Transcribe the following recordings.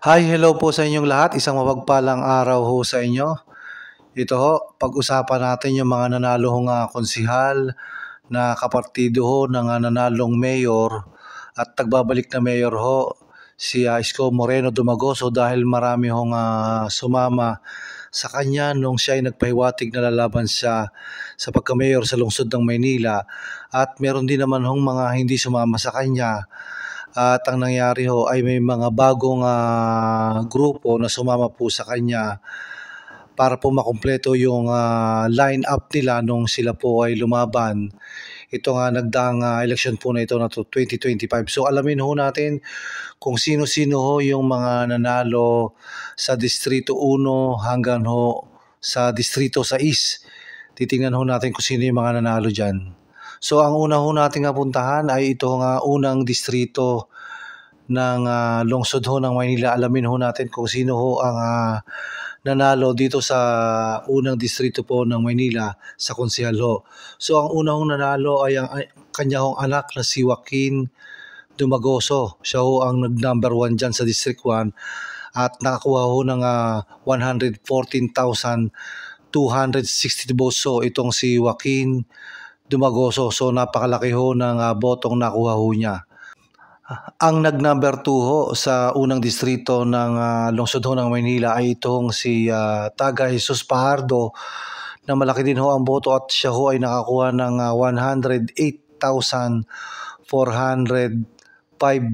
Hi, hello po sa inyong lahat. Isang mapagpalang araw ho sa inyo. Ito ho, pag-usapan natin yung mga nanalo hong konsihal na kapartido ho ng nanalong mayor at nagbabalik na mayor ho si Isko Moreno Dumagoso dahil marami hong sumama sa kanya nung siya ay nagpahiwatig na lalaban siya sa pagka-mayor sa lungsod ng Maynila at meron din naman hong mga hindi sumama sa kanya. At ang nangyari ho ay may mga bagong grupo na sumama po sa kanya para po makumpleto yung line-up nila nung sila po ay lumaban. Ito nga nagdaang eleksyon po na ito na 2025. So alamin ho natin kung sino-sino ho yung mga nanalo sa Distrito 1 hanggang ho sa Distrito 6. Titingnan ho natin kung sino yung mga nanalo dyan. So ang una ho nating puntahan ay ito nga unang distrito ng lungsod ho ng Maynila. Alamin ho natin kung sino ho ang nanalo dito sa unang distrito po ng Maynila sa konsehal ho. So ang una hong nanalo ay ang kanya hong anak na si Joaquin Dumagoso. Siya ho ang nag-number 1 dyan sa District 1 at nakakuha ho ng 114,260 votes. So itong si Joaquin Dumagoso. So napakalaki ho ng botong nakuha ho niya. Ang nag-number 2 ho sa unang distrito ng lungsod ho ng Maynila ay itong si Taga Jesus Pajardo na malaki din ho ang boto at siya ho ay nakakuha ng 108,405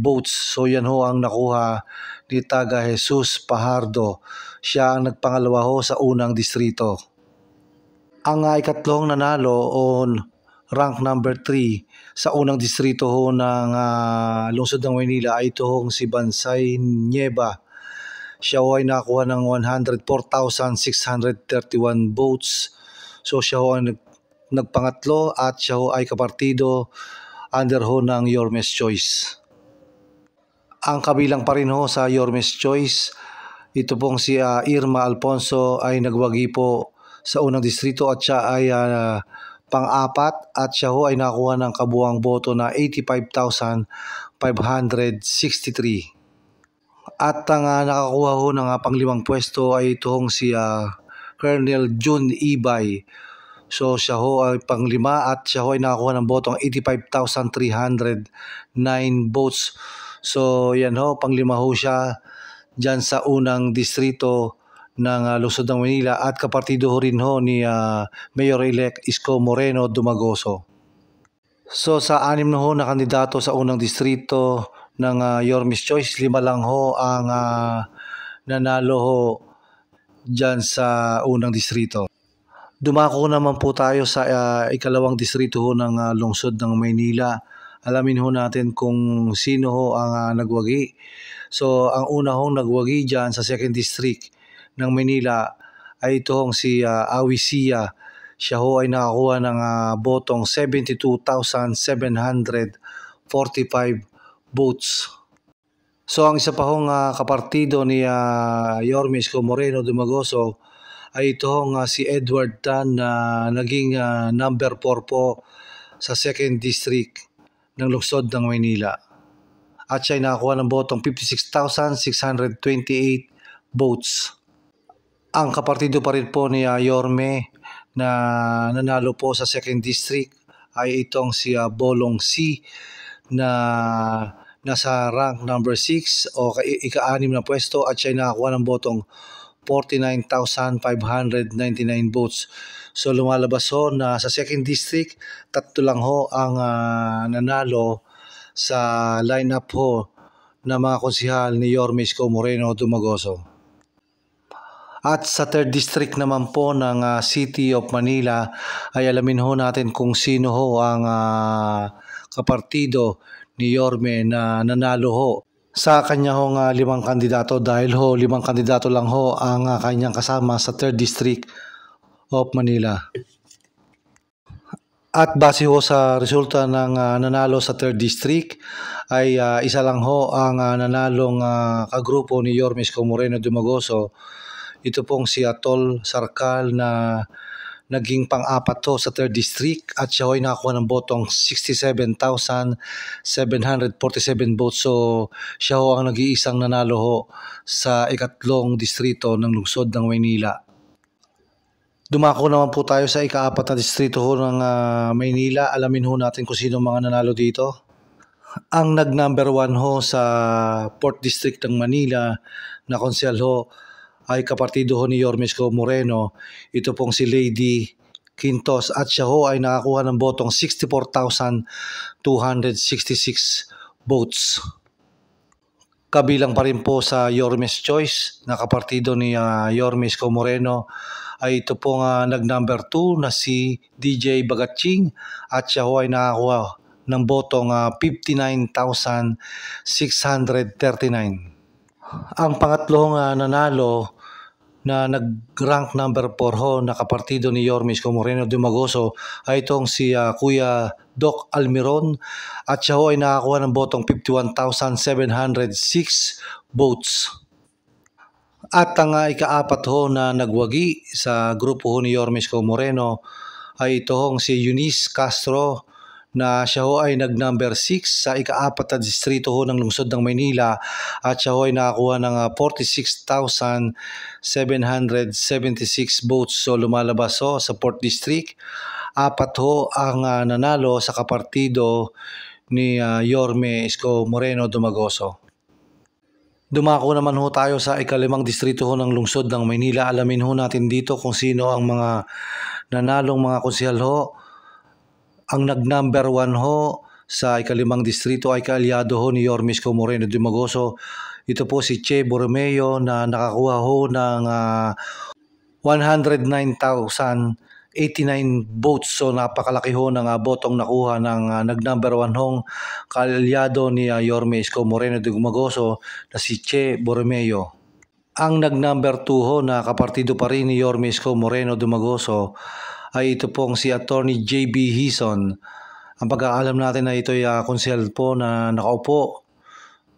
votes. So yan ho ang nakuha ni Taga Jesus Pajardo. Siya ang nagpangalawa ho sa unang distrito. Ang ikatlong nanalo o rank number 3 sa unang distrito ho ng lungsod ng Maynila ay ito hong si Bansay Nieva. Siya ho ay nakakuha ng 104,631 votes. So siya ho ay nagpangatlo at siya ho ay kapartido under ho ng Yormes Choice. Ang kabilang pa rin ho sa Yormes Choice, ito pong si Irma Alfonso ay nagwagi po sa unang distrito at siya ay pang-apat at siya ho ay nakakuha ng kabuuang boto na 85,563. At ang nakakuha ho ng panglimang pwesto ay itong si Colonel June Ibay. So siya ho ay panglima at siya ho ay nakakuha ng botong 85,309 votes. So yan ho, panglima ho siya dyan sa unang distrito ng lungsod ng Manila at kapartido ho rin ho ni Mayor-elect Isko Moreno Dumagoso. So sa 6 na ho na kandidato sa unang distrito ng Yormes Choice, 5 lang ho ang nanalo ho dyan sa unang distrito. Dumako naman po tayo sa ikalawang distrito ho ng lungsod ng Maynila. Alamin ho natin kung sino ho ang nagwagi. So ang una hong nagwagi dyan sa second district ng Manila ay itong si Awi Sia. Siya ho ay nakakuha ng botong 72,745 votes. So ang isa pa hong kapartido ni Yorme Isko Moreno Dumagoso ay itong si Edward Tan na naging number 4 po sa second district ng lungsod ng Maynila. At siya ay nakakuha ng botong 56,628 votes. Ang kapartido pa rin po ni Yorme na nanalo po sa second district ay itong si Bolong C na nasa rank number 6 o ika-6 na pwesto at siya ay nakakuha ng botong 49,599 votes. So lumalabas ho na sa second district, 3 lang ho ang nanalo sa lineup ho na mga konsihal ni Yorme Isko Moreno Dumagoso. At sa third district naman po ng City of Manila ay alamin ho natin kung sino ho ang kapartido ni Yorme na nanalo ho sa kanya hong 5 kandidato dahil ho 5 kandidato lang ho ang kanyang kasama sa third district of Manila. At base ho sa resulta ng nanalo sa third district ay isa lang ho ang nanalong kagrupo ni Yorme Isko Moreno Dumagoso. Ito pong si Atol Sarkal na naging pang-apat ho sa 3rd District at siya ay nakakuha ng botong 67,747 votes. So siya ho ang nag-iisang nanalo ho sa ikatlong distrito ng lungsod ng Maynila. Dumako naman po tayo sa ika-4 na distrito ho ng Maynila. Alamin ho natin kung sino mga nanalo dito. Ang nag-number 1 ho sa 4th District ng Manila na konsyal ho ay kapartido ho ni Yorme Isko Moreno. Ito pong si Lady Quintos at siya ho ay nakakuha ng botong 64,266 votes. Kabilang pa rin po sa Yorme's Choice na kapartido ni Yorme Isko Moreno ay ito pong nag-number 2 na si DJ Bagatching at siya ho ay nakakuha ng botong 59,639. Ang pangatlong nanalo na nag-rank number 4 ho na kapartido ni Yorme Isko Moreno Dumagoso ay itong si Kuya Doc Almiron at siya ho ay nakakuha ng botong 51,706 votes. At ang ika-4 ho na nagwagi sa grupo ho ni Yorme Isko Moreno ay ito hong si Eunice Castro na siya ho ay nag-number 6 sa ika-4 na distrito ho ng lungsod ng Maynila at siya ho ay nakakuha ng 46,776 votes. So lumalabas ho sa 4th District. 4 ho ang nanalo sa kapartido ni Yorme Isko Moreno Dumagoso. Dumako naman ho tayo sa ika-5 distrito ho ng lungsod ng Maynila. Alamin ho natin dito kung sino ang mga nanalong mga konsyal ho. Ang nag-number 1 ho sa ika-5 distrito ay kaalyado ho ni Yorme Isko Moreno Dumagoso. Ito po si Che Borromeo na nakakuha ho ng 109,089 votes. So napakalaki ho ng botong nakuha ng nag-number 1 hong kaalyado ni Yorme Isko Moreno Dumagoso na si Che Borromeo. Ang nag-number 2 ho na kapartido pa rin ni Yorme Isko Moreno Dumagoso ay ito pong si Attorney J.B. Hison. Ang pagkakaalam natin na ito ay konsyel po na nakaupo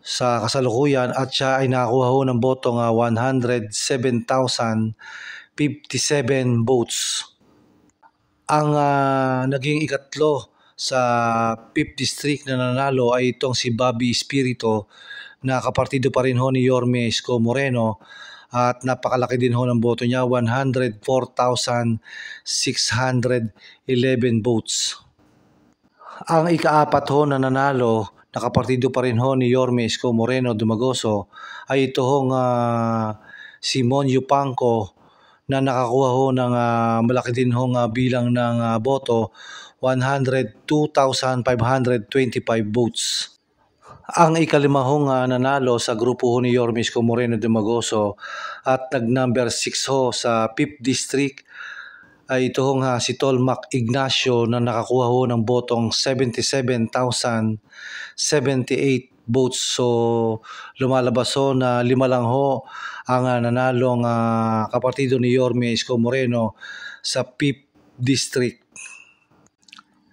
sa kasalukuyan at siya ay nakakuha ho ng botong 107,057 votes. Ang naging ikatlo sa 5th District na nanalo ay itong si Bobby Espiritu na kapartido pa rin ho ni Yorme Isko Moreno at napakalaki din ho ng boto niya, 104,611 votes. Ang ika-4 ho na nanalo na kapartido pa rin ho ni Yorme Isko Moreno Dumagoso ay ito hong si Mon Yupanco na nakakuha ho ng malaki din hong bilang ng boto, 102,525 votes. Ang ika-5 hong nanalo sa grupo ho ni Yorme Isko Moreno Dumagoso at nag-number 6 ho sa 5th District ay ito hong si Tolmac Ignacio na nakakuha ho ng botong 77,078 votes. So lumalabas ho na 5 lang ho ang nanalong kapartido ni Yorme Isko Moreno sa 5th District.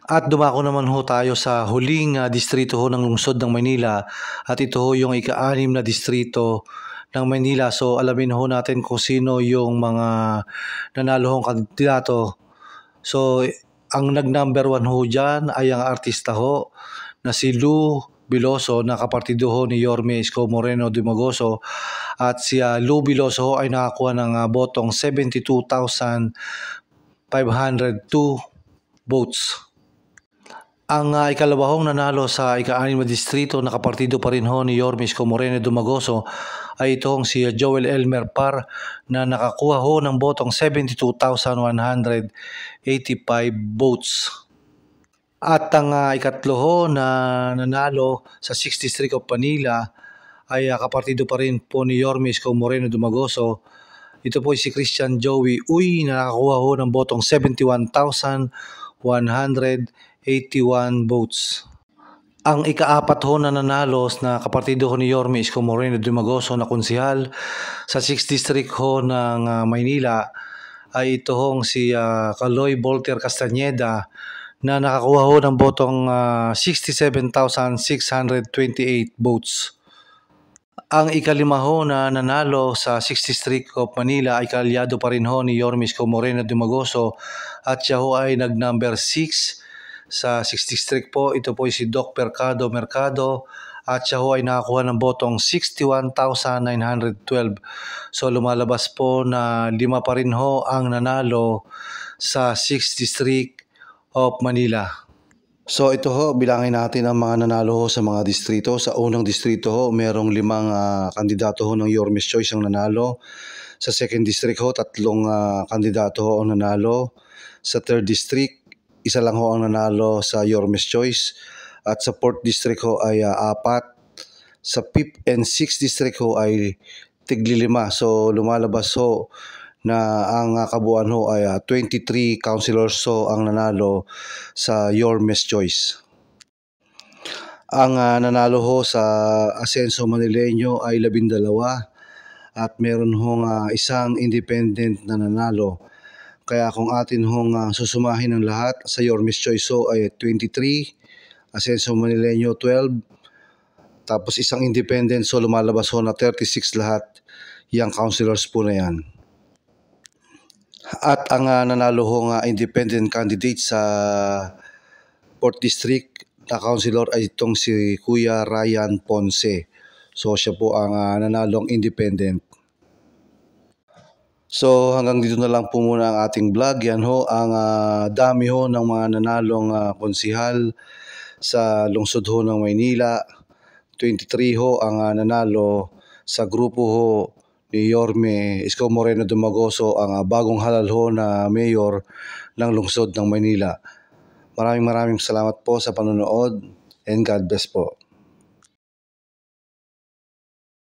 At dumako naman ho tayo sa huling distrito ho ng lungsod ng Maynila at ito ho yung ika-6 na distrito ng Maynila. So alamin ho natin kung sino yung mga nanalo hong kandidato. So ang nag-number 1 ho dyan ay ang artista ho na si Lou Biloso na kapartido ho ni Yorme Isko Moreno Dumagoso at si Lou Biloso ho ay nakakuha ng botong 72,502 votes. Ang ikalawahong nanalo sa ika-6 na distrito na kapartido pa rin ho ni Yorme Isko Moreno Dumagoso ay itong si Joel Elmer Par na nakakuha ho ng botong 72,185 votes. At ang ikatlo ho na nanalo sa 6th District of Manila ay kapartido pa rin po ni Yorme Isko Moreno Dumagoso. Ito po si Christian Joey Uy na nakakuha ho ng botong 71,181 votes. Ang ika-4 ho na nanalo na kapartido ho ni Yorme Isko Moreno Dumagoso na konsehal sa 6th District ho ng Maynila ay ito hong si Caloy Volter Castañeda na nakakuha ho ng botong 67,628 votes. Ang ikalima ho na nanalo sa 60th District of Manila ay kaalyado pa rin ho ni Yorme Isko Moreno Dumagoso at siya ho ay nag-number 6 sa 60th District po. Ito po ay si Doc Mercado at siya ho ay nakakuha ng botong 61,912. So lumalabas po na 5 pa rin ho ang nanalo sa 6th District of Manila. So ito ho, bilangin natin ang mga nanalo ho sa mga distrito. Sa unang distrito ho, merong 5 kandidato ho ng Yorme's Choice ang nanalo. Sa second district ho, 3 kandidato ho ang nanalo. Sa third district, 1 lang ho ang nanalo sa Yorme's Choice. At sa fourth district ho ay 4. Sa fifth and sixth district ho ay tigli-5. So lumalabas ho na ang kabuuan ho ay 23 councilors ho ang nanalo sa Yorme's Choice. Ang nanalo ho sa Asenso Manileño ay 12 at meron hong 1 independent na nanalo. Kaya kung atin hong susumahin ang lahat sa Yorme's Choice ho ay 23, Asenso Manileño 12, tapos 1 independent, so lumalabas ho na 36 lahat yung councilors po na yan. At ang nanalo ho independent candidate sa 4th District na councilor ay itong si Kuya Ryan Ponce. So siya po ang nanalong independent. So hanggang dito na lang po muna ang ating vlog. Yan ho ang dami ho ng mga nanalong konsihal sa lungsod ho ng Maynila. 23 ho ang nanalo sa grupo ho ni Yorme Isko Moreno Dumagoso, ang bagong halal ho na mayor ng lungsod ng Maynila. Maraming salamat po sa panonood and God bless po.